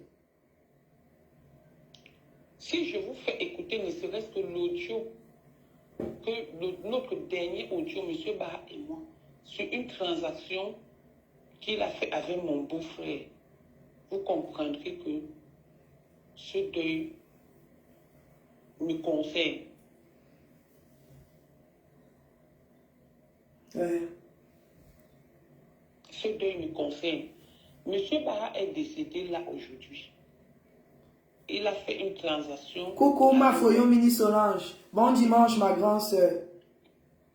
Si je vous fais écouter ne serait-ce que l'audio, notre dernier audio, M. Baha et moi, sur une transaction qu'il a fait avec mon beau-frère, vous comprendrez que ce deuil me concerne. Ouais. Ce deuil me concerne. M. Baha est décédé là aujourd'hui. Il a fait une transaction. Coucou ma Foyon Mini Solange. Bon dimanche ma grande soeur.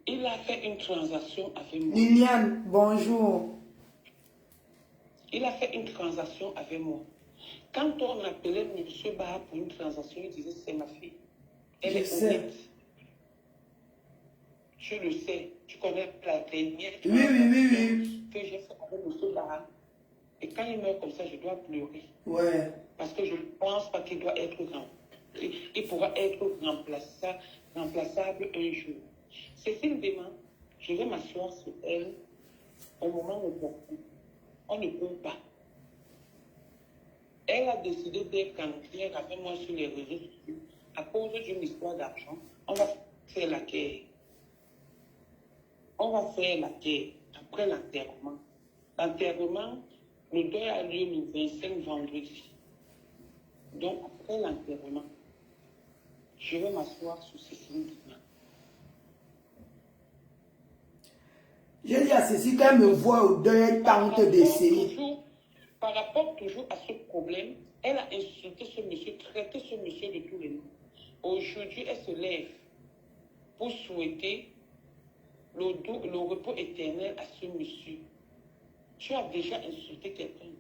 Il a fait une transaction avec moi. Liliane, bonjour. Il a fait une transaction avec moi. Quand on appelait M. Baha pour une transaction, il disait c'est ma fille. Elle est honnête. Tu le sais. Tu connais la dernière Oui. que j'ai fait avec M. Baha. Et quand il meurt comme ça, je dois pleurer. Ouais. Parce que je ne pense pas qu'il doit être grand. Il pourra être remplaçable un jour. Cécile Demain, je vais m'asseoir sur elle au moment où on ne court pas. Elle a décidé d'être candidature avec moi sur les réseaux sociaux à cause d'une histoire d'argent. On va faire la guerre. On va faire la guerre après l'enterrement. L'enterrement, le deuil a lieu le 25 vendredi. Donc, après l'enterrement, je vais m'asseoir sur Cécile Demain. Je dis à Cécile qu'elle me voit au deuil, elle tente d'essayer. Par rapport toujours à ce problème, elle a insulté ce monsieur, traité ce monsieur de tous les noms. Aujourd'hui, elle se lève pour souhaiter le repos éternel à ce monsieur. Tu as déjà insulté quelqu'un,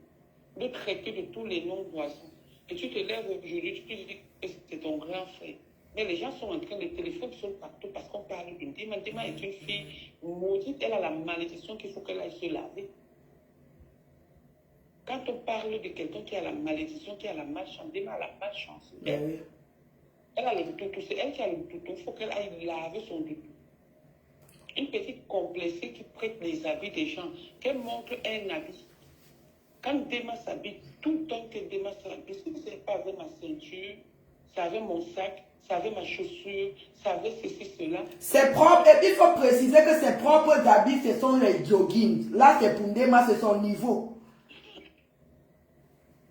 de traiter de tous les noms d'oiseaux. Et tu te lèves aujourd'hui, tu te dis que c'est ton grand frère. Mais les gens sont en train, les téléphones sont partout parce qu'on parle d'une Dema. Dema est une fille maudite, elle a la malédiction qu'il faut qu'elle aille se laver. Quand on parle de quelqu'un qui a la malédiction, qui a la malchance, Dema a la malchance. Elle a le toutou, c'est elle qui a le toutou, il faut qu'elle aille laver son toutou. Une petite complexée qui prête les habits des gens, qu'elle montre un habit. Quand Dema s'habille, tout le temps que Dema s'habille, si ce n'est pas avec ma ceinture, c'est avec mon sac, c'est avec ma chaussure, c'est avec ceci, cela. C'est propre, et puis il faut préciser que ses propres habits, ce sont les joggings. Là, c'est pour Dema, c'est son niveau.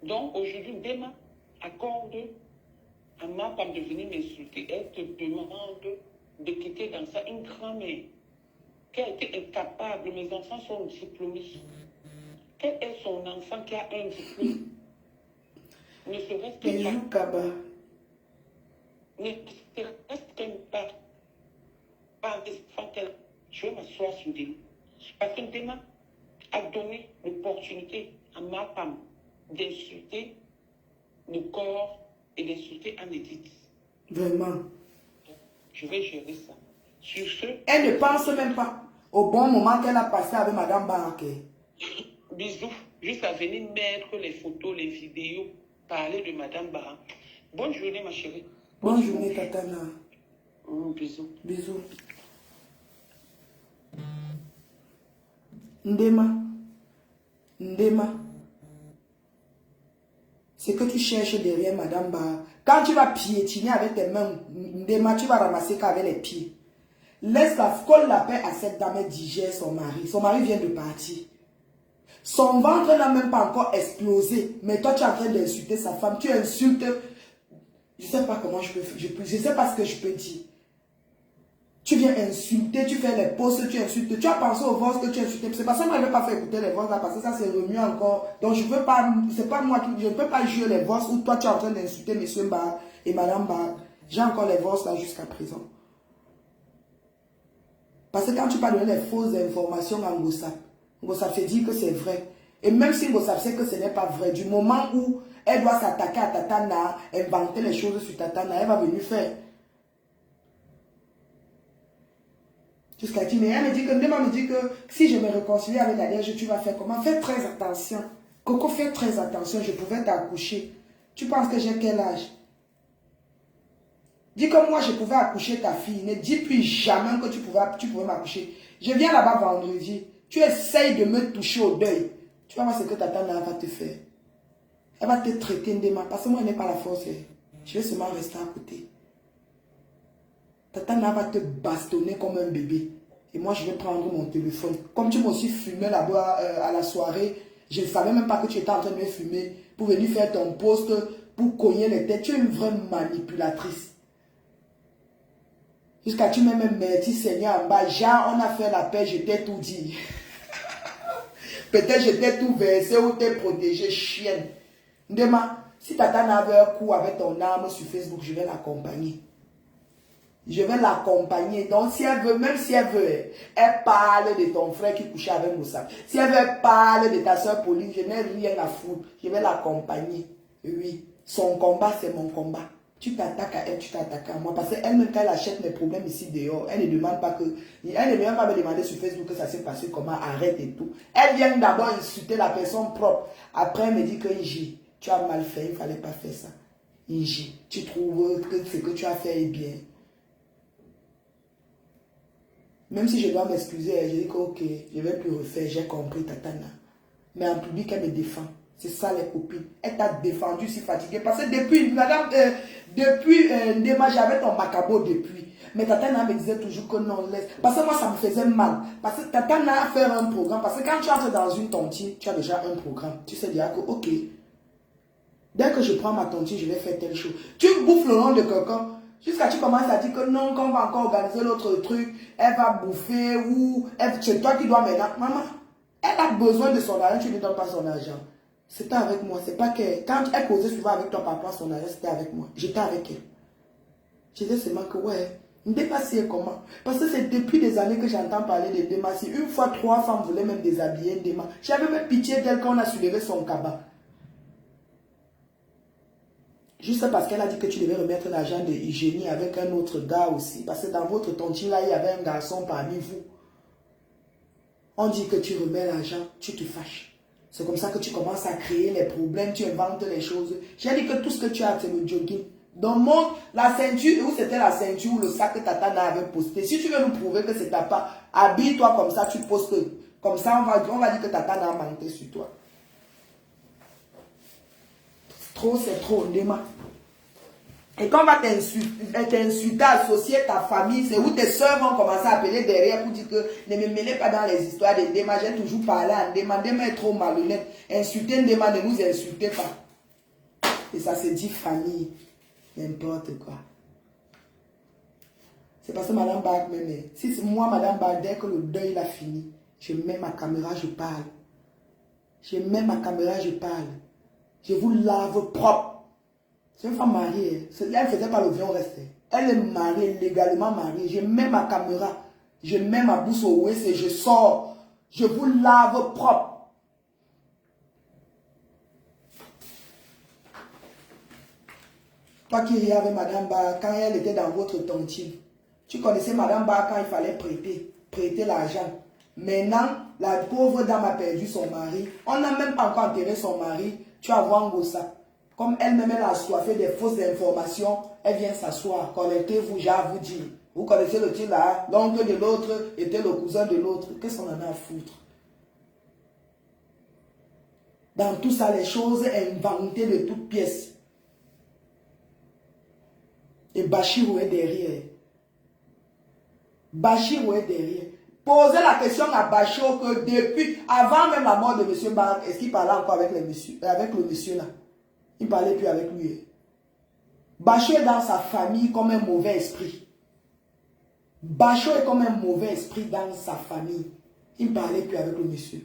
Donc, aujourd'hui, Dema accorde à ma femme de venir m'insulter. Elle te demande de quitter dans ça une grand-mère. qui a été incapable, mes enfants sont diplômés. Quel est son enfant qui a un diplôme? Ne serait-ce Il que joue Kaba. ne serait-ce qu'un pas. Je vais m'asseoir sur des mots. Parce que Ndema a donné l'opportunité à ma femme d'insulter le corps et d'insulter Anne-Edith. Vraiment. Je vais gérer ça. Sur ce, Elle ne pense même pas au bon moment qu'elle a passé avec Madame Baraké. bisous. Juste à venir mettre les photos, les vidéos, parler de Madame Baran. Bonne journée, ma chérie. Bonne journée, Tatana. Bisous. Bisous. Ndema. Ndema. C'est que tu cherches derrière Madame Ba. Quand tu vas piétiner avec tes mains, Ndema, tu vas ramasser qu'avec les pieds. Laisse la colle la paix à cette dame, elle digère son mari. Son mari vient de partir. Son ventre n'a même pas encore explosé. Mais toi, tu es en train d'insulter sa femme. Tu insultes. Je ne sais pas comment je peux faire. Je ne sais pas ce que je peux dire. Tu viens insulter, tu fais les posts, tu insultes. Tu as pensé aux voix que tu insultes. C'est pas ça que je ne vais pas faire écouter les voix là parce que ça c'est remué encore. Donc je ne veux pas, c'est pas moi qui, je ne peux pas jouer les voix où toi tu es en train d'insulter monsieur Mba et madame Mba. J'ai encore les voix là jusqu'à présent. Parce que quand tu parles de les fausses informations en Ngossap se dit que c'est vrai. Et même si Ngossap sait que ce n'est pas vrai, du moment où elle doit s'attaquer à Tatana, inventer les choses sur Tatana, elle va venir faire. Jusqu'à qui, mais elle me dit que, Ndema me dit que si je me réconcilie avec la Vierge, tu vas faire comment? Fais très attention. Coco, fais très attention, je pouvais t'accoucher. Tu penses que j'ai quel âge? Dis que moi je pouvais accoucher ta fille. Ne dis plus jamais que tu pouvais m'accoucher. Je viens là-bas vendredi. Tu essayes de me toucher au deuil. Tu vas voir ce que ta tante va te faire. Elle va te traiter Ndema. Parce que moi, elle n'est pas la force. Je vais seulement rester à côté. Tatana va te bastonner comme un bébé. Et moi, je vais prendre mon téléphone. Comme tu m'as aussi fumé là-bas à la soirée, je ne savais même pas que tu étais en train de me fumer pour venir faire ton poste, pour cogner les têtes. Tu es une vraie manipulatrice. Jusqu'à tu m'as même metti Seigneur en bas. Genre, on a fait la paix, je t'ai tout dit. Peut-être je t'ai tout versé ou t'ai protégé, chienne. Ndema, si Tatana avait un coup avec ton arme sur Facebook, je vais l'accompagner. Je vais l'accompagner. Donc, si elle veut, même si elle veut, elle parle de ton frère qui couchait avec Moussa. Si elle veut, elle parle de ta soeur Pauline, je n'ai rien à foutre. Je vais l'accompagner. Oui. Son combat, c'est mon combat. Tu t'attaques à elle, tu t'attaques à moi. Parce qu'elle-même, quand elle achète mes problèmes ici dehors, elle ne demande pas que. Elle ne vient pas me demander sur Facebook que ça s'est passé, comment, arrête et tout. Elle vient d'abord insulter la personne propre. Après, elle me dit que Inji, tu as mal fait, il ne fallait pas faire ça. Inji, tu trouves que ce que tu as fait est bien. Même si je dois m'excuser, je dis que ok, je ne vais plus refaire, j'ai compris Tatana. Mais en public, elle me défend. C'est ça les copines. Elle t'a défendu si fatiguée. Parce que depuis, madame, Ndema, j'avais ton macabo depuis. Mais Tatana me disait toujours que non, laisse. Parce que moi, ça me faisait mal. Parce que Tatana a fait un programme. Parce que quand tu entres dans une tontine, tu as déjà un programme. Tu sais déjà que ok, dès que je prends ma tontine, je vais faire telle chose. Tu bouffes le nom de quelqu'un. Jusqu'à tu commences à dire que non, qu'on va encore organiser l'autre truc, elle va bouffer ou c'est toi qui dois maintenant. Maman, elle a besoin de son argent, tu ne lui donnes pas son argent. C'était avec moi, c'est pas que quand elle causait souvent avec toi par rapport à son argent, c'était avec moi. J'étais avec elle. Je disais seulement que ouais, Ndema c'est comment? Parce que c'est depuis des années que j'entends parler de Ndema. Si une fois 3 femmes voulaient même déshabiller Ndema, j'avais même pitié d'elle quand on a soulevé son cabas. Juste parce qu'elle a dit que tu devais remettre l'argent de Hygiénie avec un autre gars aussi. Parce que dans votre tontine là, il y avait un garçon parmi vous. On dit que tu remets l'argent, tu te fâches. C'est comme ça que tu commences à créer les problèmes, tu inventes les choses. J'ai dit que tout ce que tu as, c'est le jogging. Dans le monde, la ceinture, où c'était la ceinture ou le sac que Tatana avait posté. Si tu veux nous prouver que c'est ta part, habille-toi comme ça, tu postes. Comme ça, on va dire que Tatana a manqué sur toi. Trop, c'est trop, Ndema. Et quand on va t'insulter, associer ta famille, c'est où tes soeurs vont commencer à appeler derrière pour dire que ne me mêlez pas dans les histoires de Ndema. J'ai toujours parlé à Ndema. Ndema est trop malhonnête. Insulter Ndema, ne nous insultez pas. Et ça se dit famille. N'importe quoi. C'est parce que Madame Bach m'aimait. Si c'est moi, Madame Bach, dès que le deuil a fini, je mets ma caméra, je parle. Je mets ma caméra, je parle. Je vous lave propre. C'est une femme mariée. Elle ne faisait pas le vieux reste. Elle est mariée, légalement mariée. Je mets ma caméra. Je mets ma bouche au ouest et je sors. Je vous lave propre. Toi qui riais avec Madame Ba, quand elle était dans votre tontine, tu connaissais Madame Ba quand il fallait prêter l'argent. Maintenant, la pauvre dame a perdu son mari. On n'a même pas encore enterré son mari. Tu as voir Ngossa. Comme elle-même, elle a assoiffé des fausses informations, elle vient s'asseoir. Connectez-vous, j'ai à vous dire. Vous connaissez le titre là, l'oncle de l'autre était le cousin de l'autre. Qu'est-ce qu'on en a à foutre? Dans tout ça, les choses inventées de toutes pièces. Et Bachirou est derrière. Bachirou est derrière. Posez la question à Bachirou que depuis, avant même la mort de M. Barak, est-ce qu'il parlait encore avec le monsieur là? Il ne parlait plus avec lui. Bachirou est dans sa famille comme un mauvais esprit. Bachirou est comme un mauvais esprit dans sa famille. Il ne parlait plus avec le monsieur.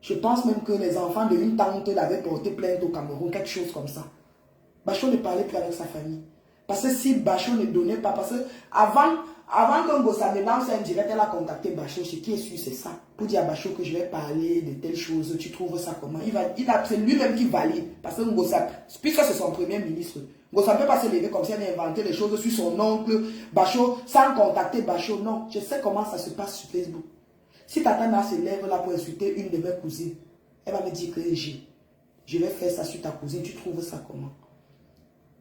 Je pense même que les enfants de une tante l'avaient porté plainte au Cameroun, quelque chose comme ça. Bachirou ne parlait plus avec sa famille. Parce que si Bachirou ne donnait pas, parce que avant que Ngossa me lance un direct, elle a contacté Bachirou, ce qui est sûr, c'est ça. Pour dire à Bachirou que je vais parler de telles choses, tu trouves ça comment? C'est lui-même qui valide. Parce que Ngossa, puisque c'est son premier ministre, Ngossa ne peut pas se lever comme si elle inventait les choses sur son oncle, Bachirou, sans contacter Bachirou. Non, je sais comment ça se passe sur Facebook. Si Tatana se lève là pour insulter une de mes cousines, elle va me dire que je vais faire ça sur ta cousine, tu trouves ça comment?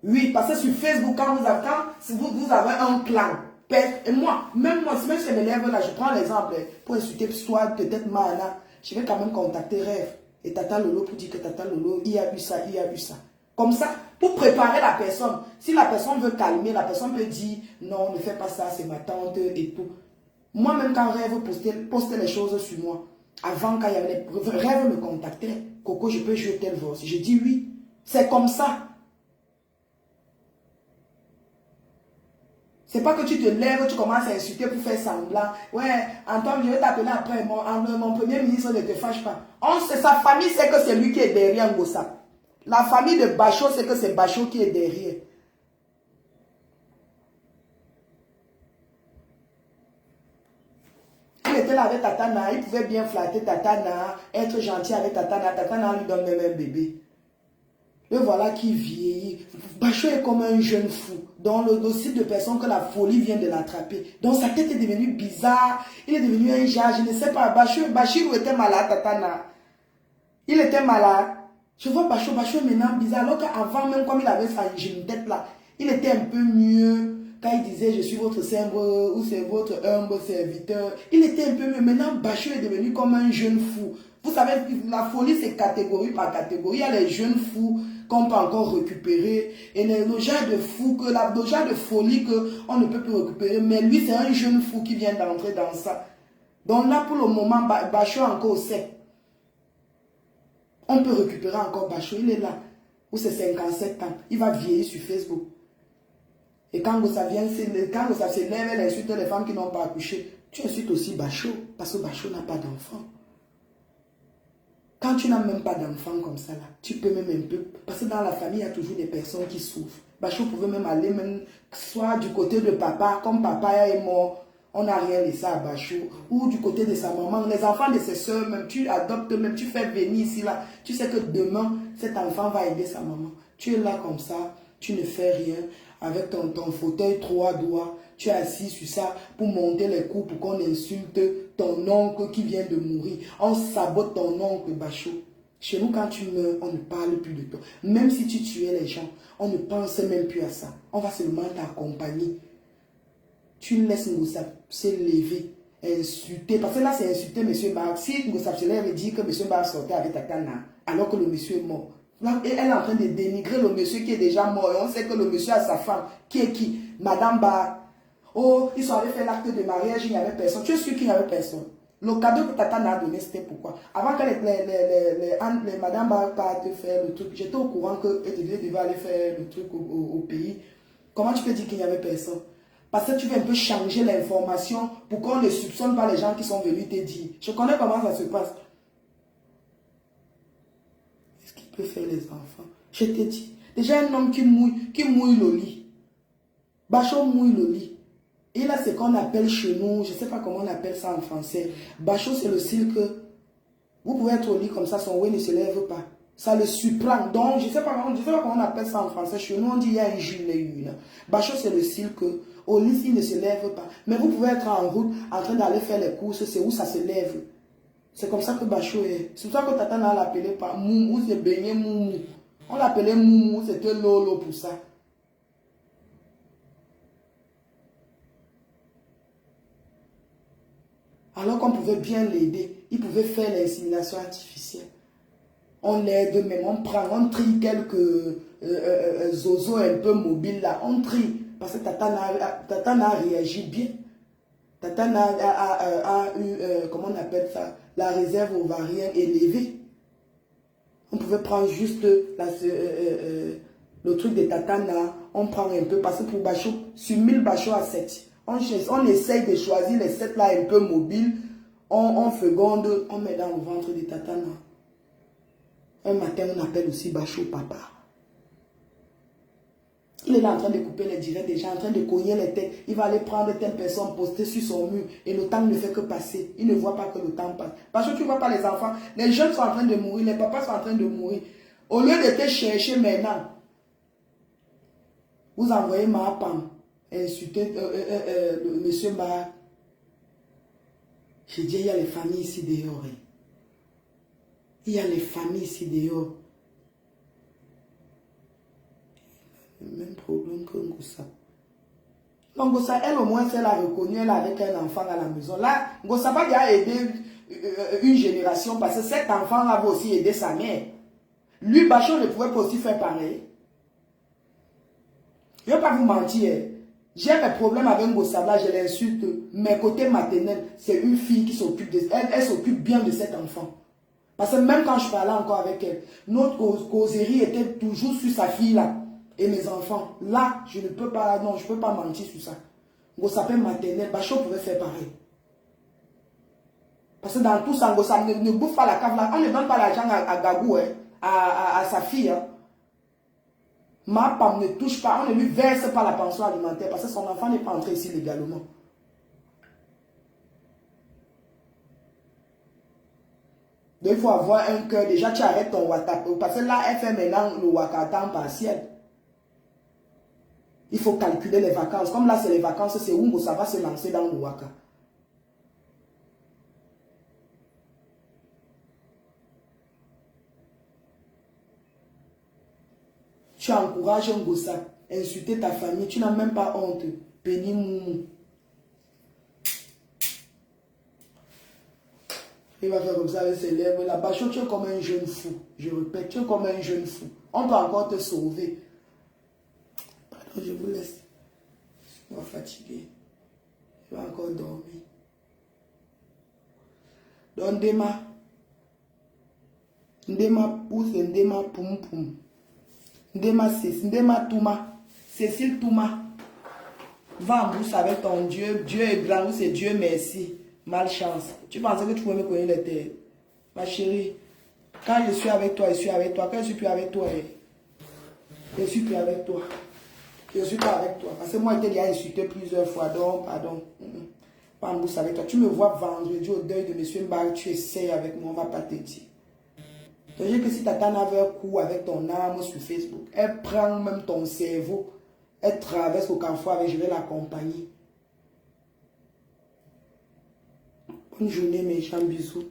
Oui, parce que sur Facebook, quand vous avez un clan, et moi, même si je me lève là, je prends l'exemple, pour insulter soit peut-être Mana, je vais quand même contacter Rêve et Tata Lolo pour dire que Tata Lolo, il y a eu ça, il y a eu ça. Comme ça, pour préparer la personne. Si la personne veut calmer, la personne peut dire, non, ne fais pas ça, c'est ma tante et tout. Moi-même, quand Rêve postait les choses sur moi, avant, quand il y avait Rêve me contactait, Coco, je peux jouer telle voix. Je dis oui, c'est comme ça. C'est pas que tu te lèves, tu commences à insulter pour faire semblant. Ouais, Antoine, je vais t'appeler après. Mon premier ministre ne te fâche pas. Sa famille sait que c'est lui qui est derrière Ngossa. La famille de Bachirou sait que c'est Bachirou qui est derrière. Il était là avec Tatana, il pouvait bien flatter Tatana, être gentil avec Tatana. Tatana lui donne même un bébé. Le voilà qui vieillit. Bachirou est comme un jeune fou. Dans le dossier de personnes que la folie vient de l'attraper. Donc sa tête est devenue bizarre. Il est devenu un genre, je ne sais pas. Bachirou était malade, Tatana. Il était malade. Je vois Bachirou est maintenant bizarre. Alors qu'avant, même comme il avait sa jeune tête là, il était un peu mieux. Quand il disait je suis votre serveur ou c'est votre humble serviteur, il était un peu mieux. Maintenant, Bachirou est devenu comme un jeune fou. Vous savez, la folie, c'est catégorie par catégorie. Il y a les jeunes fous qu'on peut encore récupérer. Et le genre de fou, le genre de folie qu'on ne peut plus récupérer. Mais lui, c'est un jeune fou qui vient d'entrer dans ça. Donc là, pour le moment, Bachirou est encore sec. On peut récupérer encore Bachirou. Il est là. Où c'est 57 ans. Il va vieillir sur Facebook. Et quand ça se lève, elle insulte les femmes qui n'ont pas accouché. Tu insultes aussi Bachirou. Parce que Bachirou n'a pas d'enfant. Quand tu n'as même pas d'enfant comme ça, là, tu peux même un peu... Parce que dans la famille, il y a toujours des personnes qui souffrent. Bachirou pouvait même aller, même, soit du côté de papa, comme papa est mort, on n'a rien laissé à Bachirou. Ou du côté de sa maman, les enfants de ses soeurs, même, tu adoptes, même, tu fais venir ici, là. Tu sais que demain, cet enfant va aider sa maman. Tu es là comme ça, tu ne fais rien. Avec ton fauteuil 3 doigts, tu es assis sur ça pour monter les coups, pour qu'on insulte ton oncle qui vient de mourir. On sabote ton oncle, Bachirou. Chez nous, quand tu meurs, on ne parle plus de toi. Même si tu tuais les gens, on ne pense même plus à ça. On va seulement t'accompagner. Tu laisses Ngossa se lever, insulter. Parce que là, c'est insulter M. Barak. Si Ngossa se lève et dit que M. Barak sortait avec Tatana, alors que le monsieur est mort. Là, elle est en train de dénigrer le monsieur qui est déjà mort. Et on sait que le monsieur a sa femme. Qui est qui? Madame Barak. Oh, ils sont allés faire l'acte de mariage, il n'y avait personne. Tu es sûr qu'il n'y avait personne? Le cadeau que Tatana a donné, c'était pourquoi? Avant que les Madame Barak partent faire le truc, j'étais au courant qu'elle devait aller faire le truc au pays. Comment tu peux dire qu'il n'y avait personne? Parce que tu veux un peu changer l'information pour qu'on ne soupçonne pas les gens qui sont venus te dire. Je connais comment ça se passe. Qu'est-ce qu'il peut faire les enfants? Je te dis. Déjà un homme qui mouille le lit. Bachot mouille le lit. Et là, c'est qu'on appelle chez nous, je ne sais pas comment on appelle ça en français. Bachot, c'est le style que vous pouvez être au lit comme ça, son oui ne se lève pas. Ça le surprend. Donc, je ne sais pas comment on appelle ça en français. Chez nous, on dit il y a un gilet une. Bachot, c'est le style que au lit, il ne se lève pas. Mais vous pouvez être en route, en train d'aller faire les courses, c'est où ça se lève. C'est comme ça que Bachot est. C'est pour ça que Tata n'a l'appelé pas Moumou, c'est Beignet Moumou. On l'appelait Moumou, c'était Lolo pour ça. Alors qu'on pouvait bien l'aider, il pouvait faire l'insémination artificielle. On l'aide même, on trie quelques zozos un peu mobiles là, on trie. Parce que Tata n'a réagi bien. Tata a eu, comment on appelle ça, la réserve ovarienne élevée. On pouvait prendre juste le truc de Tatana, on prend un peu, parce que pour Bachot, sur 1000 Bachot à 7. On essaye de choisir les 7 là un peu mobiles, on feconde, on met dans le ventre de Tatana. Un matin, on appelle aussi Bachot papa. Il est là en train de couper les directs des gens, en train de cogner les têtes. Il va aller prendre telle personne, poster sur son mur. Et le temps ne fait que passer. Il ne voit pas que le temps passe. Parce que tu ne vois pas les enfants. Les jeunes sont en train de mourir, les papas sont en train de mourir. Au lieu de te chercher maintenant, vous envoyez ma Pam, insulter le monsieur Ma. J'ai dit, il y a les familles ici dehors. Il y a les familles ici dehors. Le même problème que Ngossa. Donc Ngossa, elle au moins, elle a reconnu, elle avec un enfant à la maison. Là, Ngossa va déjà aider une génération parce que cet enfant-là va aussi aider sa mère. Lui, Bachot ne pouvait pas aussi faire pareil. Je ne vais pas vous mentir. J'ai mes problèmes avec Ngossa, là, je l'insulte. Mais côté maternel, c'est une fille qui s'occupe de... Elle s'occupe bien de cet enfant. Parce que même quand je parlais encore avec elle, notre causerie était toujours sur sa fille-là. Et mes enfants, là, je ne peux pas, non, je ne peux pas mentir sur ça. Ngossa maternel, Bachot pouvait faire pareil. Parce que dans tout ça, Ngossa ne bouffe pas la cave là. On ne donne pas l'argent à Gagou, hein, à sa fille. Hein. Ma Pam ne touche pas, on ne lui verse pas la pension alimentaire parce que son enfant n'est pas entré ici légalement. Donc il faut avoir un cœur. Déjà, tu arrêtes ton WhatsApp. Parce que là, elle fait maintenant le Waka temps partiel. Il faut calculer les vacances. Comme là, c'est les vacances, c'est où ça va se lancer dans le Waka. Tu encourages un Ngossa, insulter ta famille, tu n'as même pas honte. Béni Moumou. Il va faire comme ça avec ses lèvres. La Bachot, tu es comme un jeune fou. Je répète, tu es comme un jeune fou. On peut encore te sauver. Pardon, je vous laisse. Je suis fatigué. Je vais encore dormir. Donc, Ndema pousse, Ndema poum poum. Ndema Cécile, Ndema Touma. Cécile Touma. Va en bouche avec ton Dieu. Dieu est grand, ou c'est Dieu merci. Malchance. Tu pensais que tu pouvais me connaître les têtes. Ma chérie, quand je suis avec toi, je suis avec toi. Quand je suis plus avec toi, je suis plus avec toi. Je ne suis pas avec toi. Parce que moi, je t'ai déjà insulté plusieurs fois. Donc, pardon. Pas en bouche avec toi. Tu me vois vendredi au deuil de M. Mbar, tu essayes avec moi, on ne va pas te dire. C'est-à-dire que si Tata avait un coup avec ton âme sur Facebook, elle prend même ton cerveau, elle traverse au carrefour avec, je vais l'accompagner. Bonne journée mes gens, bisous.